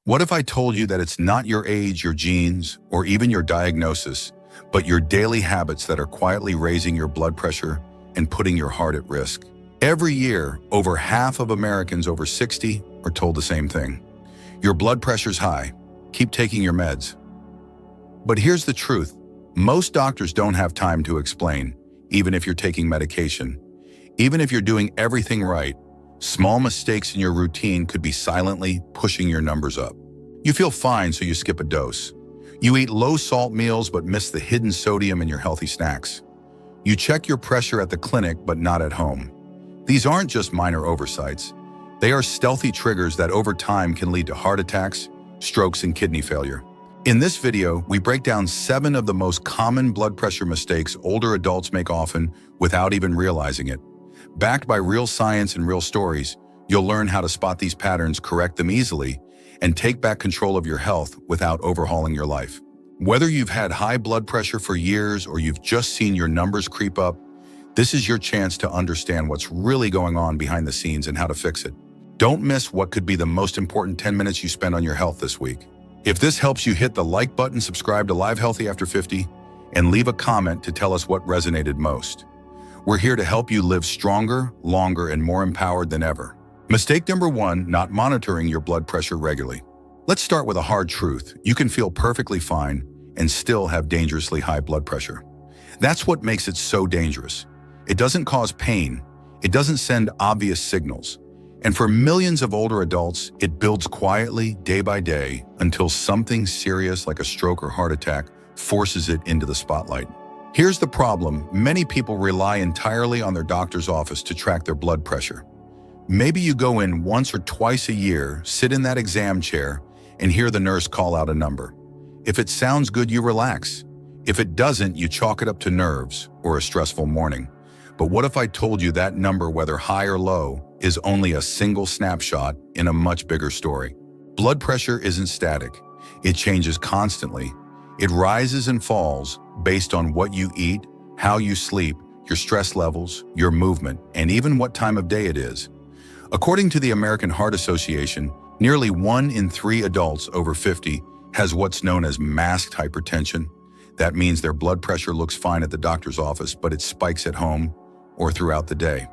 What if I told you that it's not your age, your genes, or even your diagnosis, but your daily habits that are quietly raising your blood pressure and putting your heart at risk? Every year, over half of Americans over 60 are told the same thing. Your blood pressure's high. Keep taking your meds. But here's the truth. Most doctors don't have time to explain, even if you're taking medication. Even if you're doing everything right, small mistakes in your routine could be silently pushing your numbers up. You feel fine, so you skip a dose. You eat low-salt meals but miss the hidden sodium in your healthy snacks. You check your pressure at the clinic but not at home. These aren't just minor oversights. They are stealthy triggers that over time can lead to heart attacks, strokes, and kidney failure. In this video, we break down 7 of the most common blood pressure mistakes older adults make often without even realizing it. Backed by real science and real stories, you'll learn how to spot these patterns, correct them easily, and take back control of your health without overhauling your life. Whether you've had high blood pressure for years or you've just seen your numbers creep up, this is your chance to understand what's really going on behind the scenes and how to fix it. Don't miss what could be the most important 10 minutes you spend on your health this week. If this helps you, hit the like button, subscribe to Live Healthy After 50, and leave a comment to tell us what resonated most. We're here to help you live stronger, longer, and more empowered than ever. Mistake number 1, not monitoring your blood pressure regularly. Let's start with a hard truth. You can feel perfectly fine and still have dangerously high blood pressure. That's what makes it so dangerous. It doesn't cause pain. It doesn't send obvious signals. And for millions of older adults, it builds quietly, day by day, until something serious like a stroke or heart attack forces it into the spotlight. Here's the problem. Many people rely entirely on their doctor's office to track their blood pressure. Maybe you go in once or twice a year, sit in that exam chair, and hear the nurse call out a number. If it sounds good, you relax. If it doesn't, you chalk it up to nerves or a stressful morning. But what if I told you that number, whether high or low, is only a single snapshot in a much bigger story? Blood pressure isn't static. It changes constantly. It rises and falls based on what you eat, how you sleep, your stress levels, your movement, and even what time of day it is. According to the American Heart Association, nearly 1 in 3 adults over 50 has what's known as masked hypertension. That means their blood pressure looks fine at the doctor's office, but it spikes at home or throughout the day.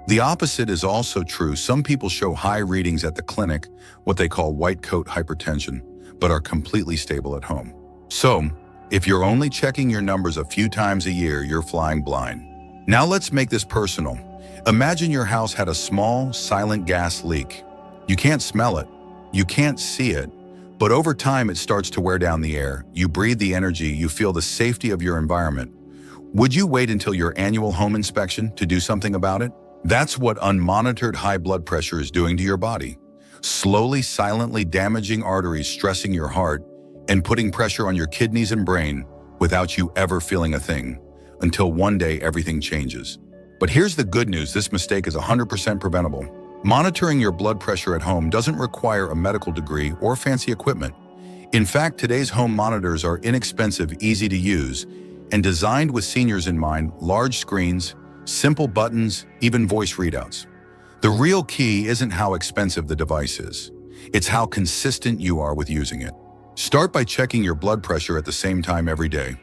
The opposite is also true. Some people show high readings at the clinic, what they call white coat hypertension, but are completely stable at home. So, if you're only checking your numbers a few times a year, you're flying blind. Now let's make this personal. Imagine your house had a small, silent gas leak. You can't smell it, you can't see it, but over time it starts to wear down the air. You breathe the energy, you feel the safety of your environment. Would you wait until your annual home inspection to do something about it? That's what unmonitored high blood pressure is doing to your body. Slowly, silently damaging arteries, stressing your heart, and putting pressure on your kidneys and brain without you ever feeling a thing, until one day everything changes. But here's the good news. This mistake is 100% preventable. Monitoring your blood pressure at home doesn't require a medical degree or fancy equipment. In fact, today's home monitors are inexpensive, easy to use, and designed with seniors in mind. Large screens, simple buttons, even voice readouts. The real key isn't how expensive the device is. It's how consistent you are with using it. Start by checking your blood pressure at the same time every day.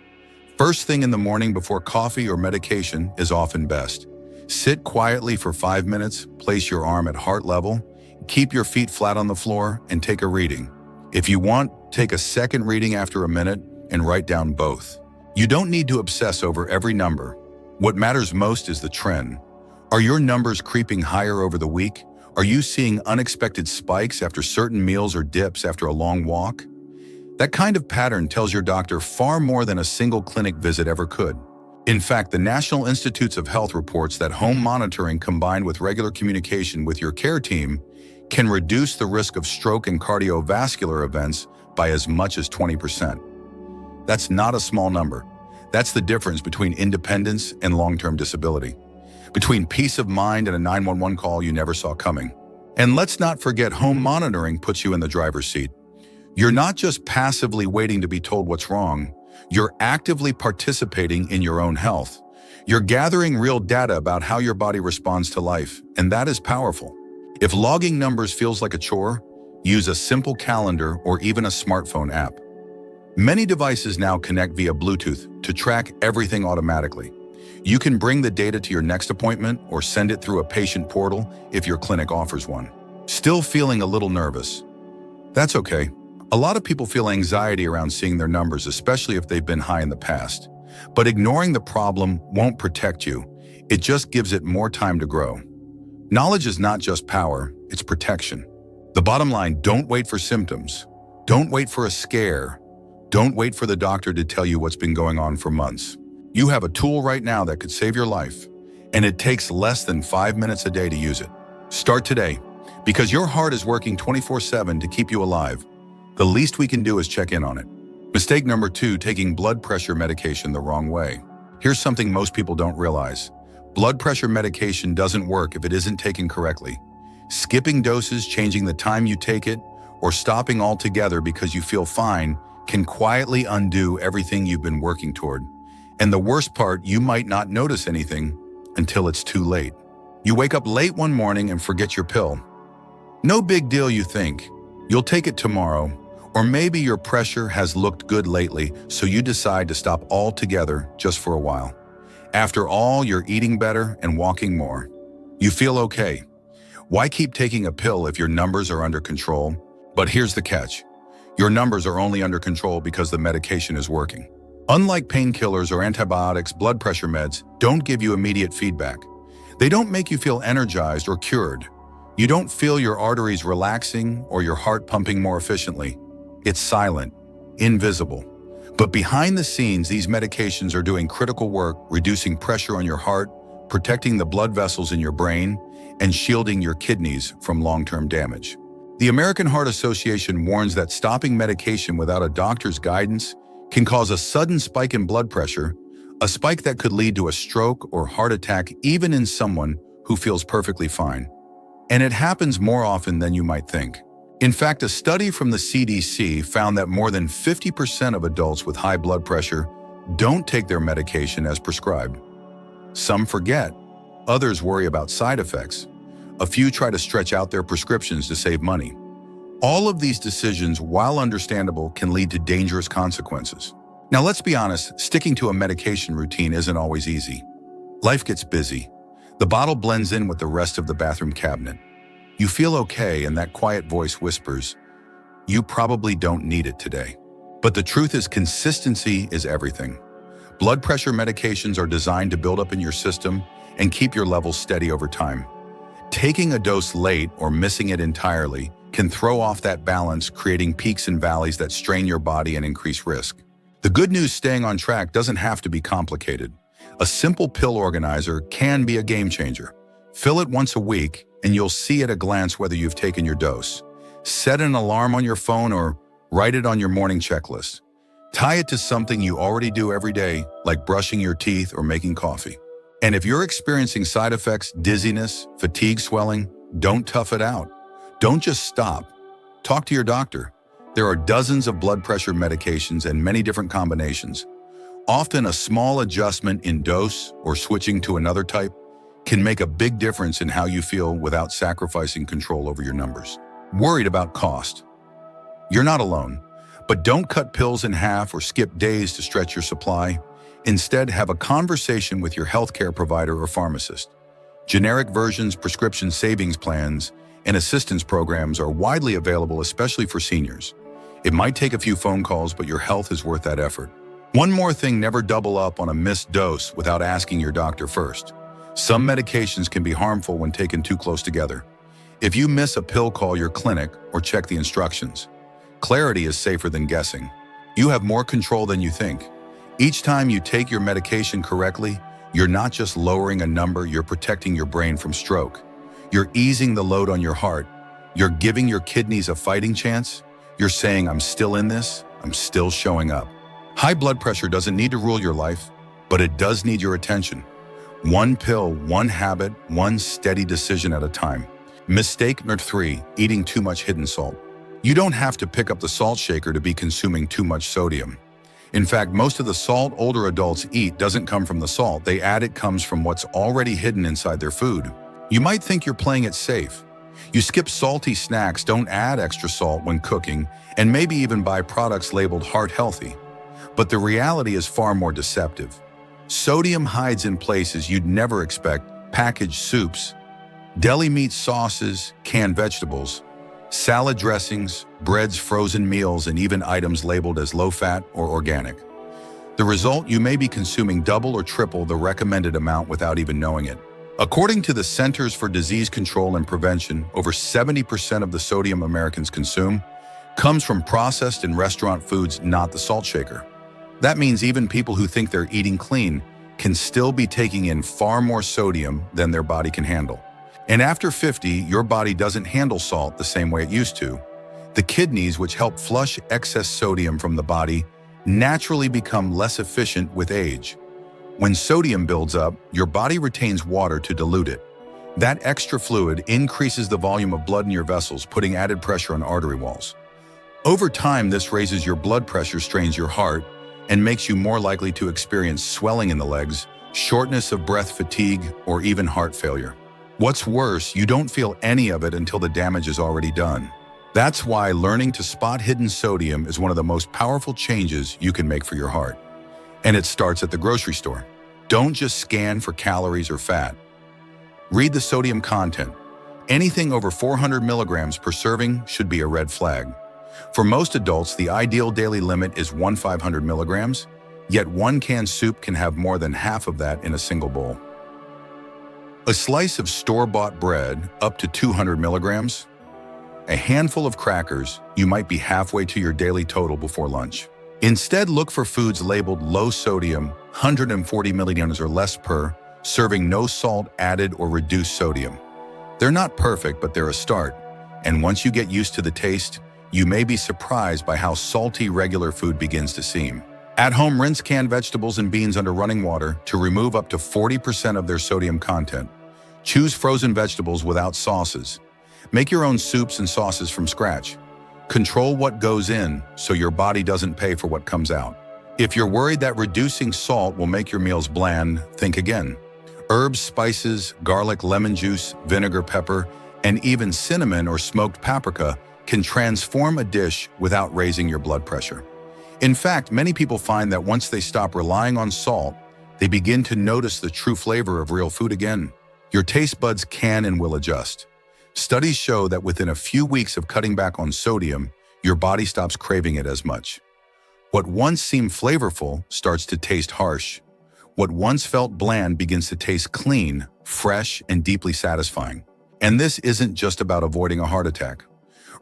First thing in the morning before coffee or medication is often best. Sit quietly for 5 minutes, place your arm at heart level, keep your feet flat on the floor, and take a reading. If you want, take a second reading after a minute and write down both. You don't need to obsess over every number. What matters most is the trend. Are your numbers creeping higher over the week? Are you seeing unexpected spikes after certain meals or dips after a long walk? That kind of pattern tells your doctor far more than a single clinic visit ever could. In fact, the National Institutes of Health reports that home monitoring combined with regular communication with your care team can reduce the risk of stroke and cardiovascular events by as much as 20%. That's not a small number. That's the difference between independence and long-term disability, between peace of mind and a 911 call you never saw coming. And let's not forget, home monitoring puts you in the driver's seat. You're not just passively waiting to be told what's wrong. You're actively participating in your own health. You're gathering real data about how your body responds to life, and that is powerful. If logging numbers feels like a chore, Use a simple calendar or even a smartphone app. Many devices now connect via Bluetooth to track everything automatically. You can bring the data to your next appointment or send it through a patient portal if your clinic offers one. Still feeling a little nervous? That's okay. A lot of people feel anxiety around seeing their numbers, especially if they've been high in the past. But ignoring the problem won't protect you. It just gives it more time to grow. Knowledge is not just power, it's protection. The bottom line, don't wait for symptoms. Don't wait for a scare. Don't wait for the doctor to tell you what's been going on for months. You have a tool right now that could save your life, and it takes less than 5 minutes a day to use it. Start today, because your heart is working 24/7 to keep you alive. The least we can do is check in on it. Mistake number 2, taking blood pressure medication the wrong way. Here's something most people don't realize. Blood pressure medication doesn't work if it isn't taken correctly. Skipping doses, changing the time you take it, or stopping altogether because you feel fine can quietly undo everything you've been working toward. And the worst part, you might not notice anything until it's too late. You wake up late one morning and forget your pill. No big deal, you think. You'll take it tomorrow. Or maybe your pressure has looked good lately, so you decide to stop altogether just for a while. After all, you're eating better and walking more. You feel okay. Why keep taking a pill if your numbers are under control? But here's the catch. Your numbers are only under control because the medication is working. Unlike painkillers or antibiotics, blood pressure meds don't give you immediate feedback. They don't make you feel energized or cured. You don't feel your arteries relaxing or your heart pumping more efficiently. It's silent, invisible. But behind the scenes, these medications are doing critical work, reducing pressure on your heart, protecting the blood vessels in your brain, and shielding your kidneys from long-term damage. The American Heart Association warns that stopping medication without a doctor's guidance can cause a sudden spike in blood pressure, a spike that could lead to a stroke or heart attack even in someone who feels perfectly fine. And it happens more often than you might think. In fact, a study from the CDC found that more than 50% of adults with high blood pressure don't take their medication as prescribed. Some forget, others worry about side effects. A few try to stretch out their prescriptions to save money. All of these decisions, while understandable, can lead to dangerous consequences. Now, let's be honest, sticking to a medication routine isn't always easy. Life gets busy. The bottle blends in with the rest of the bathroom cabinet. You feel okay, and that quiet voice whispers, "You probably don't need it today." But the truth is, consistency is everything. Blood pressure medications are designed to build up in your system and keep your levels steady over time. Taking a dose late or missing it entirely can throw off that balance, creating peaks and valleys that strain your body and increase risk. The good news, staying on track doesn't have to be complicated. A simple pill organizer can be a game changer. Fill it once a week, and you'll see at a glance whether you've taken your dose. Set an alarm on your phone or write it on your morning checklist. Tie it to something you already do every day, like brushing your teeth or making coffee. And if you're experiencing side effects, dizziness, fatigue, swelling, don't tough it out. Don't just stop. Talk to your doctor. There are dozens of blood pressure medications and many different combinations. Often a small adjustment in dose or switching to another type can make a big difference in how you feel without sacrificing control over your numbers. Worried about cost? You're not alone, but don't cut pills in half or skip days to stretch your supply. Instead, have a conversation with your healthcare provider or pharmacist. Generic versions, prescription savings plans, and assistance programs are widely available, especially for seniors. It might take a few phone calls, but your health is worth that effort. One more thing, never double up on a missed dose without asking your doctor first. Some medications can be harmful when taken too close together. If you miss a pill, call your clinic or check the instructions. Clarity is safer than guessing. You have more control than you think. Each time you take your medication correctly, you're not just lowering a number, you're protecting your brain from stroke. You're easing the load on your heart. You're giving your kidneys a fighting chance. You're saying, I'm still in this, I'm still showing up. High blood pressure doesn't need to rule your life, but it does need your attention. One pill, one habit, one steady decision at a time. Mistake number 3, eating too much hidden salt. You don't have to pick up the salt shaker to be consuming too much sodium. In fact, most of the salt older adults eat doesn't come from the salt they add, it comes from what's already hidden inside their food. You might think you're playing it safe. You skip salty snacks, don't add extra salt when cooking, and maybe even buy products labeled heart healthy. But the reality is far more deceptive. Sodium hides in places you'd never expect: packaged soups, deli meat sauces, canned vegetables, salad dressings, breads, frozen meals, and even items labeled as low-fat or organic. The result: you may be consuming double or triple the recommended amount without even knowing it. According to the Centers for Disease Control and Prevention, over 70% of the sodium Americans consume comes from processed and restaurant foods, not the salt shaker. That means even people who think they're eating clean can still be taking in far more sodium than their body can handle. And after 50, your body doesn't handle salt the same way it used to. The kidneys, which help flush excess sodium from the body, naturally become less efficient with age. When sodium builds up, your body retains water to dilute it. That extra fluid increases the volume of blood in your vessels, putting added pressure on artery walls. Over time, this raises your blood pressure, strains your heart, and makes you more likely to experience swelling in the legs, shortness of breath, fatigue, or even heart failure. What's worse, you don't feel any of it until the damage is already done. That's why learning to spot hidden sodium is one of the most powerful changes you can make for your heart. And it starts at the grocery store. Don't just scan for calories or fat. Read the sodium content. Anything over 400 milligrams per serving should be a red flag. For most adults, the ideal daily limit is 500 milligrams, yet one canned soup can have more than half of that in a single bowl. A slice of store-bought bread, up to 200 milligrams. A handful of crackers, you might be halfway to your daily total before lunch. Instead, look for foods labeled low sodium, 140 milligrams or less per serving, no salt added or reduced sodium. They're not perfect, but they're a start. And once you get used to the taste, you may be surprised by how salty regular food begins to seem. At home, rinse canned vegetables and beans under running water to remove up to 40% of their sodium content. Choose frozen vegetables without sauces. Make your own soups and sauces from scratch. Control what goes in so your body doesn't pay for what comes out. If you're worried that reducing salt will make your meals bland, think again. Herbs, spices, garlic, lemon juice, vinegar, pepper, and even cinnamon or smoked paprika can transform a dish without raising your blood pressure. In fact, many people find that once they stop relying on salt, they begin to notice the true flavor of real food again. Your taste buds can and will adjust. Studies show that within a few weeks of cutting back on sodium, your body stops craving it as much. What once seemed flavorful starts to taste harsh. What once felt bland begins to taste clean, fresh, and deeply satisfying. And this isn't just about avoiding a heart attack.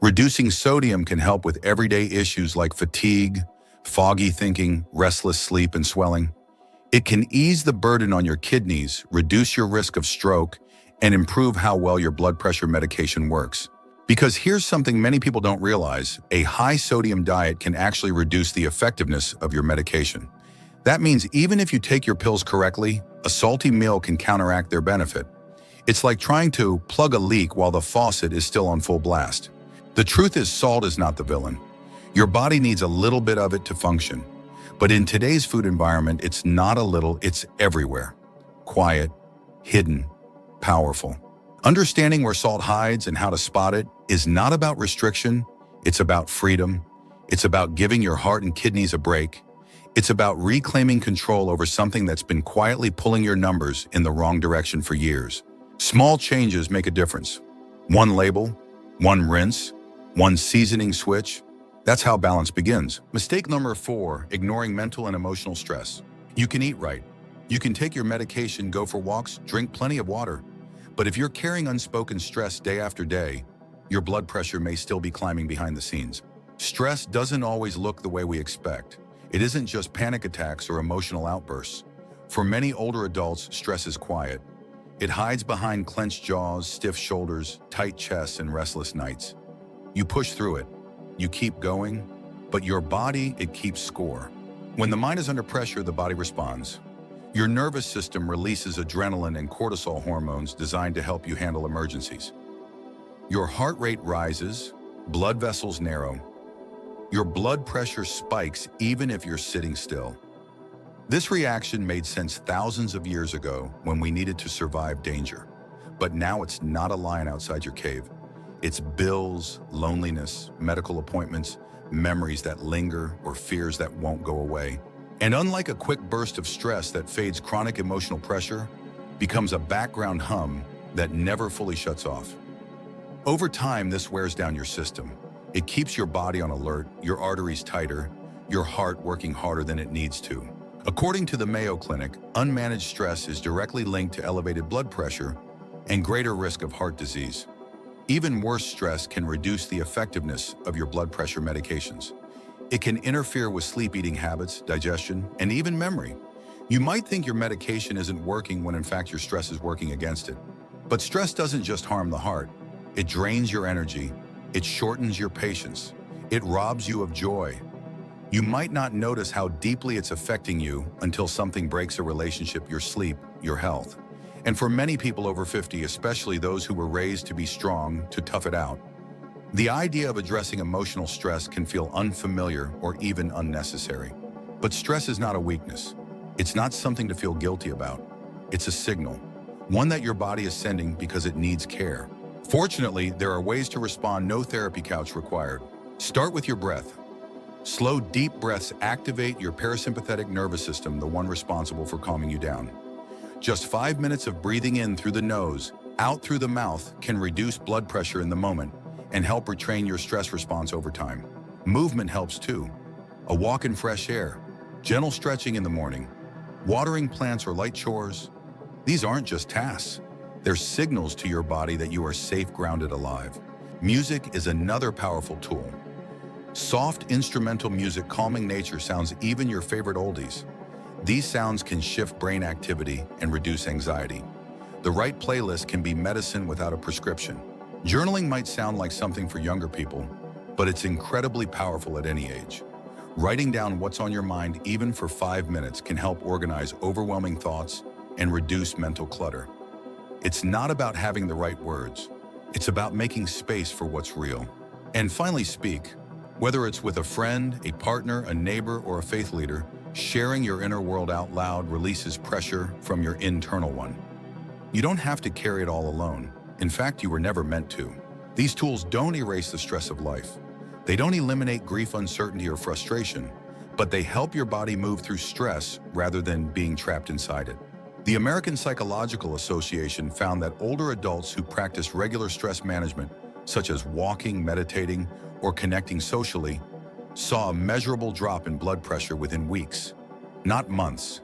Reducing sodium can help with everyday issues like fatigue, foggy thinking, restless sleep, and swelling. It can ease the burden on your kidneys, reduce your risk of stroke, and improve how well your blood pressure medication works. Because here's something many people don't realize: a high sodium diet can actually reduce the effectiveness of your medication. That means even if you take your pills correctly, a salty meal can counteract their benefit. It's like trying to plug a leak while the faucet is still on full blast. The truth is, salt is not the villain. Your body needs a little bit of it to function. But in today's food environment, it's not a little, it's everywhere. Quiet, hidden, powerful. Understanding where salt hides and how to spot it is not about restriction, it's about freedom. It's about giving your heart and kidneys a break. It's about reclaiming control over something that's been quietly pulling your numbers in the wrong direction for years. Small changes make a difference. One label, one rinse, one seasoning switch. That's how balance begins. Mistake number 4, ignoring mental and emotional stress. You can eat right. You can take your medication, go for walks, drink plenty of water. But if you're carrying unspoken stress day after day, your blood pressure may still be climbing behind the scenes. Stress doesn't always look the way we expect. It isn't just panic attacks or emotional outbursts. For many older adults, stress is quiet. It hides behind clenched jaws, stiff shoulders, tight chests, and restless nights. You push through it. You keep going, but your body, it keeps score. When the mind is under pressure, the body responds. Your nervous system releases adrenaline and cortisol hormones designed to help you handle emergencies. Your heart rate rises, blood vessels narrow. Your blood pressure spikes even if you're sitting still. This reaction made sense thousands of years ago when we needed to survive danger. But now it's not a lion outside your cave. It's bills, loneliness, medical appointments, memories that linger, or fears that won't go away. And unlike a quick burst of stress that fades, chronic emotional pressure becomes a background hum that never fully shuts off. Over time, this wears down your system. It keeps your body on alert, your arteries tighter, your heart working harder than it needs to. According to the Mayo Clinic, unmanaged stress is directly linked to elevated blood pressure and greater risk of heart disease. Even worse stress can reduce the effectiveness of your blood pressure medications. It can interfere with sleep, eating habits, digestion, and even memory. You might think your medication isn't working when in fact your stress is working against it. But stress doesn't just harm the heart. It drains your energy. It shortens your patience. It robs you of joy. You might not notice how deeply it's affecting you until something breaks a relationship, your sleep, your health. And for many people over 50, especially those who were raised to be strong, to tough it out, the idea of addressing emotional stress can feel unfamiliar or even unnecessary. But stress is not a weakness. It's not something to feel guilty about. It's a signal, one that your body is sending because it needs care. Fortunately, there are ways to respond, no therapy couch required. Start with your breath. Slow, deep breaths activate your parasympathetic nervous system, the one responsible for calming you down. Just 5 minutes of breathing in through the nose, out through the mouth, can reduce blood pressure in the moment and help retrain your stress response over time. Movement helps too. A walk in fresh air, gentle stretching in the morning, watering plants or light chores. These aren't just tasks. They're signals to your body that you are safe, grounded, alive. Music is another powerful tool. Soft instrumental music, calming nature sounds, even your favorite oldies. These sounds can shift brain activity and reduce anxiety. The right playlist can be medicine without a prescription. Journaling might sound like something for younger people, but it's incredibly powerful at any age. Writing down what's on your mind, even for 5 minutes, can help organize overwhelming thoughts and reduce mental clutter. It's not about having the right words. It's about making space for what's real. And finally, speak. Whether it's with a friend, a partner, a neighbor, or a faith leader, sharing your inner world out loud releases pressure from your internal one. You don't have to carry it all alone. In fact, you were never meant to. These tools don't erase the stress of life. They don't eliminate grief, uncertainty, or frustration, but they help your body move through stress rather than being trapped inside it. The American Psychological Association found that older adults who practice regular stress management, such as walking, meditating, or connecting socially, saw a measurable drop in blood pressure within weeks. Not months,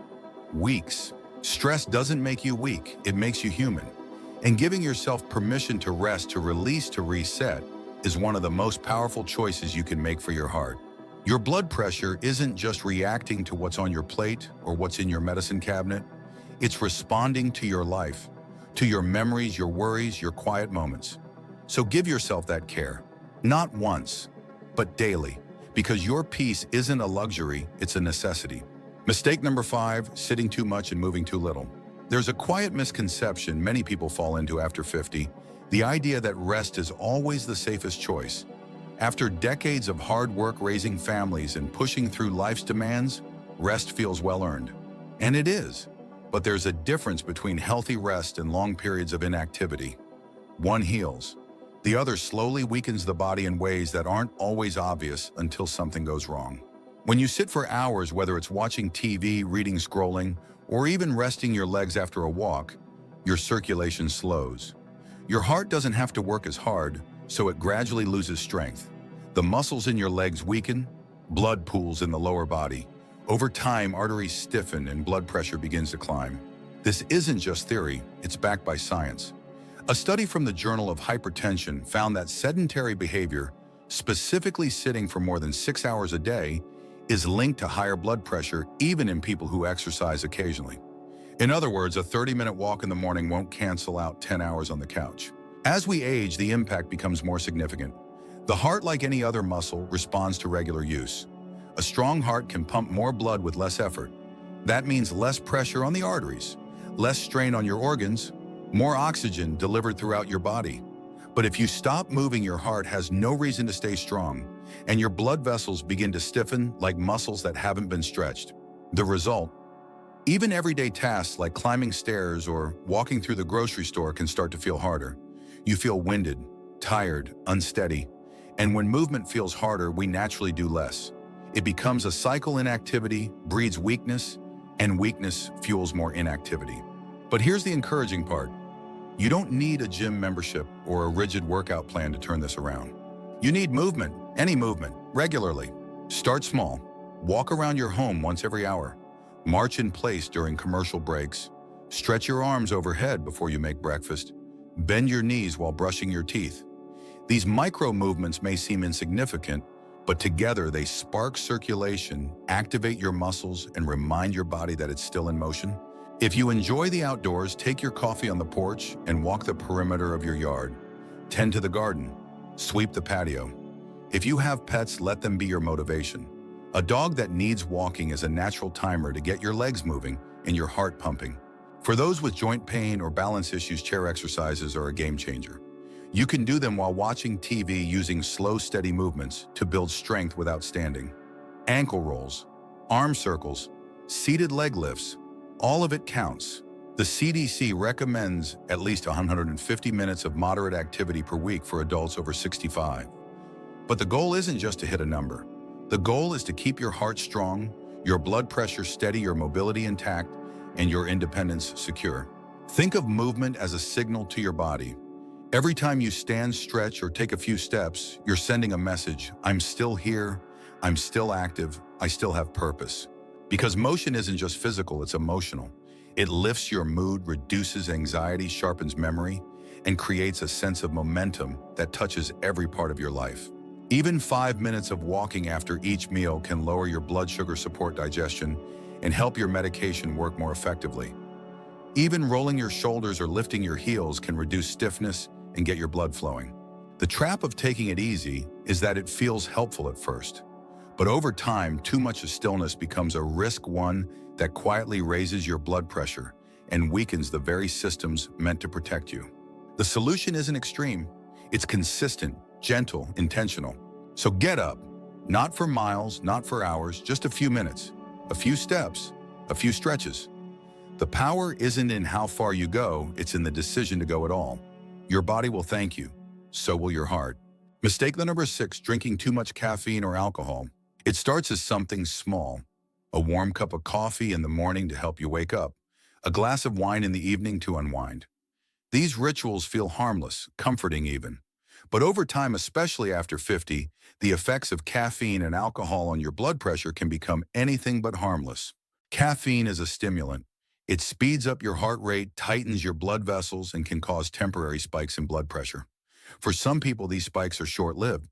weeks. Stress doesn't make you weak, it makes you human. And giving yourself permission to rest, to release, to reset is one of the most powerful choices you can make for your heart. Your blood pressure isn't just reacting to what's on your plate or what's in your medicine cabinet. It's responding to your life, to your memories, your worries, your quiet moments. So give yourself that care. Not once, but daily, because your peace isn't a luxury, it's a necessity. Mistake number 5, sitting too much and moving too little. There's a quiet misconception many people fall into after 50, the idea that rest is always the safest choice. After decades of hard work raising families and pushing through life's demands, rest feels well-earned. And it is. But there's a difference between healthy rest and long periods of inactivity. One heals. The other slowly weakens the body in ways that aren't always obvious until something goes wrong. When you sit for hours, whether it's watching TV, reading, scrolling, or even resting your legs after a walk, your circulation slows. Your heart doesn't have to work as hard, so it gradually loses strength. The muscles in your legs weaken, blood pools in the lower body. Over time, arteries stiffen and blood pressure begins to climb. This isn't just theory, it's backed by science. A study from the Journal of Hypertension found that sedentary behavior, specifically sitting for more than 6 hours a day, is linked to higher blood pressure even in people who exercise occasionally. In other words, a 30-minute walk in the morning won't cancel out 10 hours on the couch. As we age, the impact becomes more significant. The heart, like any other muscle, responds to regular use. A strong heart can pump more blood with less effort. That means less pressure on the arteries, less strain on your organs, more oxygen delivered throughout your body. But if you stop moving, your heart has no reason to stay strong, and your blood vessels begin to stiffen like muscles that haven't been stretched. The result? Even everyday tasks like climbing stairs or walking through the grocery store can start to feel harder. You feel winded, tired, unsteady, and when movement feels harder, we naturally do less. It becomes a cycle. Inactivity breeds weakness, and weakness fuels more inactivity. But here's the encouraging part. You don't need a gym membership or a rigid workout plan to turn this around. You need movement, any movement, regularly. Start small. Walk around your home once every hour. March in place during commercial breaks. Stretch your arms overhead before you make breakfast. Bend your knees while brushing your teeth. These micro movements may seem insignificant, but together they spark circulation, activate your muscles, and remind your body that it's still in motion. If you enjoy the outdoors, take your coffee on the porch and walk the perimeter of your yard. Tend to the garden. Sweep the patio. If you have pets, let them be your motivation. A dog that needs walking is a natural timer to get your legs moving and your heart pumping. For those with joint pain or balance issues, chair exercises are a game changer. You can do them while watching TV using slow, steady movements to build strength without standing. Ankle rolls, arm circles, seated leg lifts, all of it counts. The CDC recommends at least 150 minutes of moderate activity per week for adults over 65. But the goal isn't just to hit a number. The goal is to keep your heart strong, your blood pressure steady, your mobility intact, and your independence secure. Think of movement as a signal to your body. Every time you stand, stretch, or take a few steps, you're sending a message. I'm still here, I'm still active, I still have purpose. Because motion isn't just physical, it's emotional. It lifts your mood, reduces anxiety, sharpens memory, and creates a sense of momentum that touches every part of your life. Even 5 minutes of walking after each meal can lower your blood sugar, support digestion, and help your medication work more effectively. Even rolling your shoulders or lifting your heels can reduce stiffness and get your blood flowing. The trap of taking it easy is that it feels helpful at first. But over time, too much of stillness becomes a risk, one that quietly raises your blood pressure and weakens the very systems meant to protect you. The solution isn't extreme. It's consistent, gentle, intentional. So get up, not for miles, not for hours, just a few minutes, a few steps, a few stretches. The power isn't in how far you go, it's in the decision to go at all. Your body will thank you. So will your heart. Mistake the number 6, drinking too much caffeine or alcohol. It starts as something small. A warm cup of coffee in the morning to help you wake up. A glass of wine in the evening to unwind. These rituals feel harmless, comforting even. But over time, especially after 50, the effects of caffeine and alcohol on your blood pressure can become anything but harmless. Caffeine is a stimulant. It speeds up your heart rate, tightens your blood vessels, and can cause temporary spikes in blood pressure. For some people, these spikes are short-lived.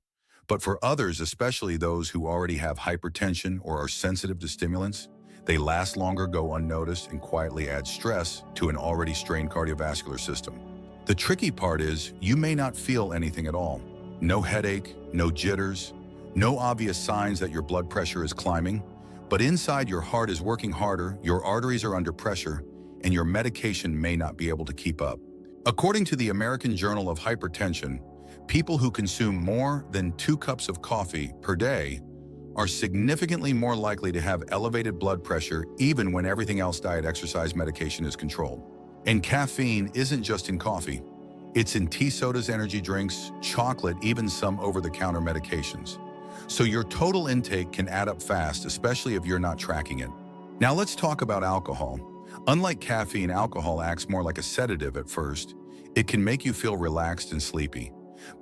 But for others, especially those who already have hypertension or are sensitive to stimulants, they last longer, go unnoticed, and quietly add stress to an already strained cardiovascular system. The tricky part is you may not feel anything at all. No headache, no jitters, no obvious signs that your blood pressure is climbing, but inside your heart is working harder, your arteries are under pressure, and your medication may not be able to keep up. According to the American Journal of Hypertension, people who consume more than 2 cups of coffee per day are significantly more likely to have elevated blood pressure even when everything else, diet, exercise, medication, is controlled. And caffeine isn't just in coffee. It's in tea, sodas, energy drinks, chocolate, even some over-the-counter medications. So your total intake can add up fast, especially if you're not tracking it. Now let's talk about alcohol. Unlike caffeine, alcohol acts more like a sedative at first. It can make you feel relaxed and sleepy.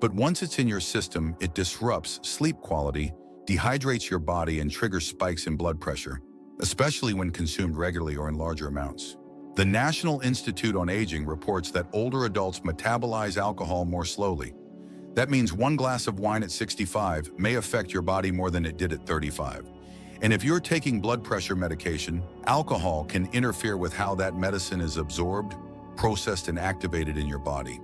But once it's in your system, it disrupts sleep quality, dehydrates your body, and triggers spikes in blood pressure, especially when consumed regularly or in larger amounts. The National Institute on Aging reports that older adults metabolize alcohol more slowly. That means 1 glass of wine at 65 may affect your body more than it did at 35. And if you're taking blood pressure medication, alcohol can interfere with how that medicine is absorbed, processed, and activated in your body.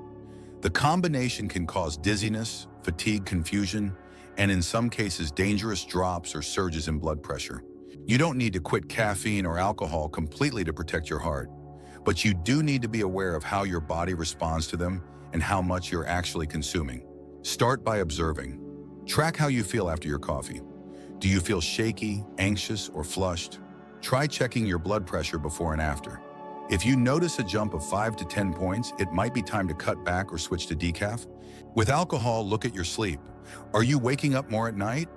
The combination can cause dizziness, fatigue, confusion, and in some cases dangerous drops or surges in blood pressure. You don't need to quit caffeine or alcohol completely to protect your heart, but you do need to be aware of how your body responds to them and how much you're actually consuming. Start by observing. Track how you feel after your coffee. Do you feel shaky, anxious, or flushed? Try checking your blood pressure before and after. If you notice a jump of 5 to 10 points, it might be time to cut back or switch to decaf. With alcohol, look at your sleep. Are you waking up more at night?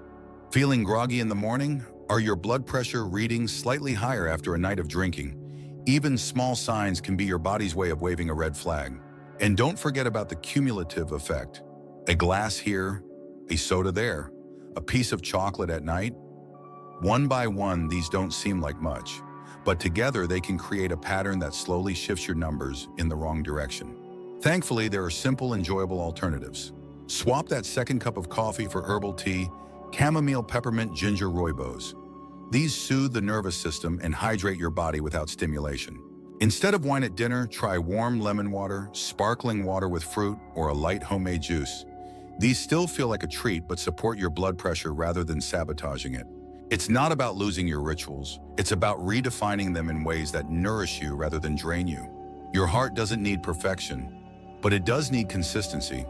Feeling groggy in the morning? Are your blood pressure readings slightly higher after a night of drinking? Even small signs can be your body's way of waving a red flag. And don't forget about the cumulative effect. A glass here, a soda there, a piece of chocolate at night. One by one, these don't seem like much, but together they can create a pattern that slowly shifts your numbers in the wrong direction. Thankfully, there are simple, enjoyable alternatives. Swap that second cup of coffee for herbal tea, chamomile, peppermint, ginger, rooibos. These soothe the nervous system and hydrate your body without stimulation. Instead of wine at dinner, try warm lemon water, sparkling water with fruit, or a light homemade juice. These still feel like a treat but support your blood pressure rather than sabotaging it. It's not about losing your rituals. It's about redefining them in ways that nourish you rather than drain you. Your heart doesn't need perfection, but it does need consistency.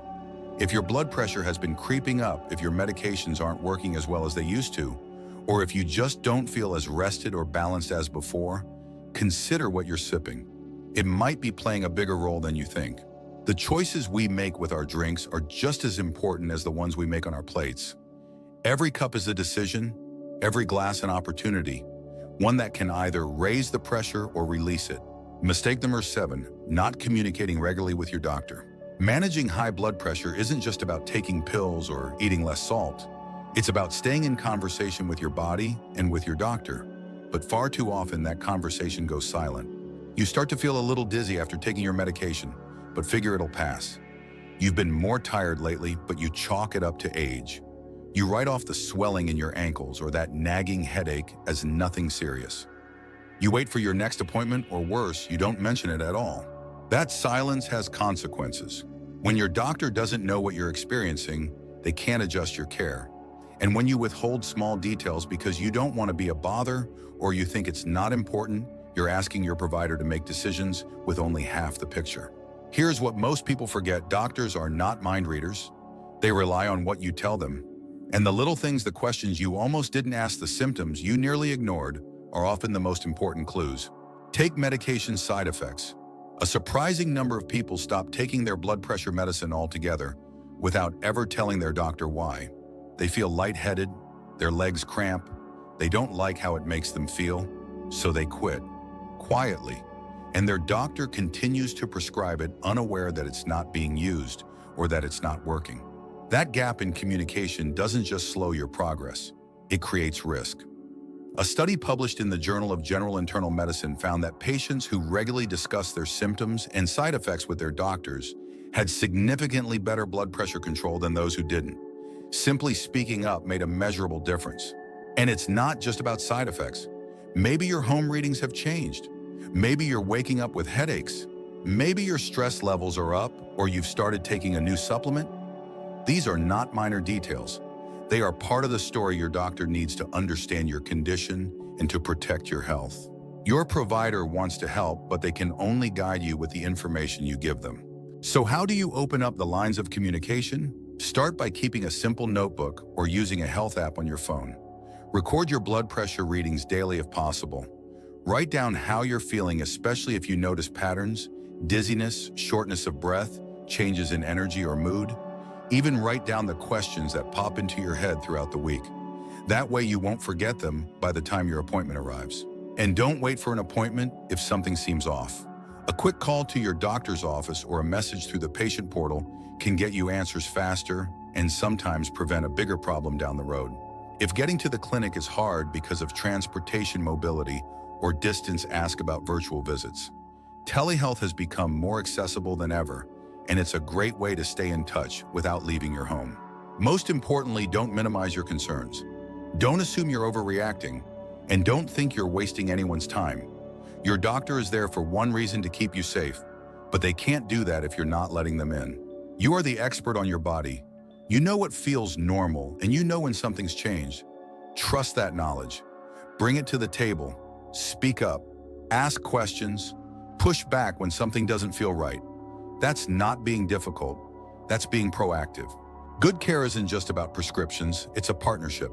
If your blood pressure has been creeping up, if your medications aren't working as well as they used to, or if you just don't feel as rested or balanced as before, consider what you're sipping. It might be playing a bigger role than you think. The choices we make with our drinks are just as important as the ones we make on our plates. Every cup is a decision, every glass an opportunity, one that can either raise the pressure or release it. Mistake number 7, not communicating regularly with your doctor. Managing high blood pressure isn't just about taking pills or eating less salt. It's about staying in conversation with your body and with your doctor. But far too often, that conversation goes silent. You start to feel a little dizzy after taking your medication, but figure it'll pass. You've been more tired lately, but you chalk it up to age. You write off the swelling in your ankles or that nagging headache as nothing serious. You wait for your next appointment, or worse, you don't mention it at all. That silence has consequences. When your doctor doesn't know what you're experiencing, they can't adjust your care. And when you withhold small details because you don't want to be a bother or you think it's not important, you're asking your provider to make decisions with only half the picture. Here's what most people forget: doctors are not mind readers. They rely on what you tell them. And the little things, the questions you almost didn't ask, the symptoms you nearly ignored, are often the most important clues. Take medication side effects. A surprising number of people stop taking their blood pressure medicine altogether without ever telling their doctor why. They feel lightheaded, their legs cramp, they don't like how it makes them feel, so they quit, quietly. And their doctor continues to prescribe it, unaware that it's not being used or that it's not working. That gap in communication doesn't just slow your progress, it creates risk. A study published in the Journal of General Internal Medicine found that patients who regularly discussed their symptoms and side effects with their doctors had significantly better blood pressure control than those who didn't. Simply speaking up made a measurable difference. And it's not just about side effects. Maybe your home readings have changed. Maybe you're waking up with headaches. Maybe your stress levels are up, or you've started taking a new supplement. These are not minor details. They are part of the story your doctor needs to understand your condition and to protect your health. Your provider wants to help, but they can only guide you with the information you give them. So how do you open up the lines of communication? Start by keeping a simple notebook or using a health app on your phone. Record your blood pressure readings daily if possible. Write down how you're feeling, especially if you notice patterns, dizziness, shortness of breath, changes in energy or mood. Even write down the questions that pop into your head throughout the week. That way you won't forget them by the time your appointment arrives. And don't wait for an appointment if something seems off. A quick call to your doctor's office or a message through the patient portal can get you answers faster and sometimes prevent a bigger problem down the road. If getting to the clinic is hard because of transportation mobility or distance, ask about virtual visits. Telehealth has become more accessible than ever, and it's a great way to stay in touch without leaving your home. Most importantly, don't minimize your concerns. Don't assume you're overreacting, and don't think you're wasting anyone's time. Your doctor is there for one reason: to keep you safe, but they can't do that if you're not letting them in. You are the expert on your body. You know what feels normal, and you know when something's changed. Trust that knowledge. Bring it to the table. Speak up. Ask questions. Push back when something doesn't feel right. That's not being difficult. That's being proactive. Good care isn't just about prescriptions, it's a partnership.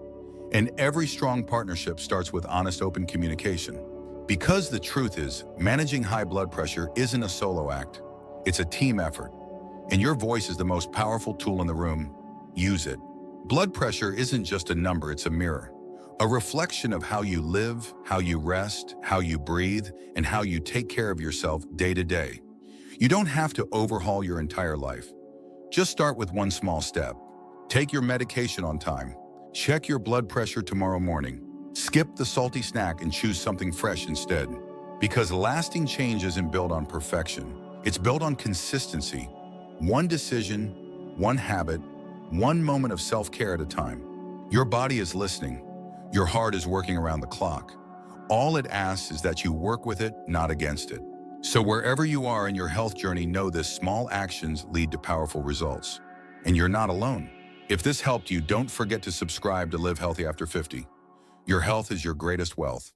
And every strong partnership starts with honest, open communication. Because the truth is, managing high blood pressure isn't a solo act. It's a team effort. And your voice is the most powerful tool in the room. Use it. Blood pressure isn't just a number, it's a mirror. A reflection of how you live, how you rest, how you breathe, and how you take care of yourself day to day. You don't have to overhaul your entire life. Just start with one small step. Take your medication on time. Check your blood pressure tomorrow morning. Skip the salty snack and choose something fresh instead. Because lasting change isn't built on perfection. It's built on consistency. One decision, one habit, one moment of self-care at a time. Your body is listening. Your heart is working around the clock. All it asks is that you work with it, not against it. So wherever you are in your health journey, know this: small actions lead to powerful results. And you're not alone. If this helped you, don't forget to subscribe to Live Healthy After 50. Your health is your greatest wealth.